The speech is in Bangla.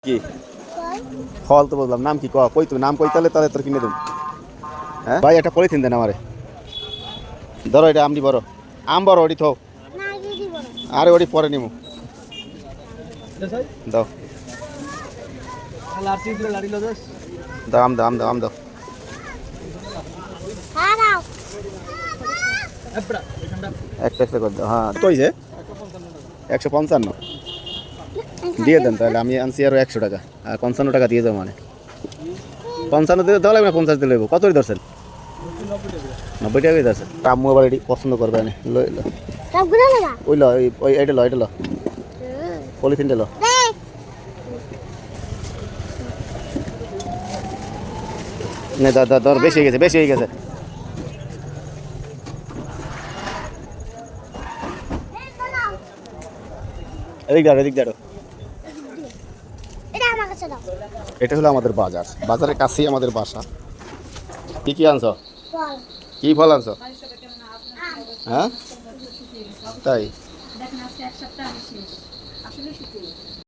কি ফল তো বললাম, নাম কি কই তুমি নাম কই তাহলে তোর কিনে দেব। হ্যাঁ ভাই, একটা পলিথিন দেন আমারে। ধরো এটা আমডি বড়, আম বড় ওটি থো। আরে ওটি পরে নিমু, দাও দাও আম দাও আম দাও আম দাও। একটা একটা করে দাও। হ্যাঁ তো যে 155 দিয়ে দেন তাহলে। আমি আনছি আরো 100 টাকা, আর 55 টাকা দিয়ে যাও। মানে 55 দিলে দেওয়া লাগবে না, 50 দিলে কত ধরছেন? 90 টাকাই ধরছেন। আম্মু আবার এটি পছন্দ করবে না। ওই ল, ওই এটা ল, এটা ল, পলিথিনটা ল। না ধর, বেশি হয়ে গেছে, বেশি হয়ে গেছে। এদিক দাঁড়ো, এদিক দাঁড়ো। এটা হলো আমাদের বাজার, বাজারের কাছেই আমাদের বাসা। কি কি আনছো? কি ফল আনছো? হ্যাঁ তাই।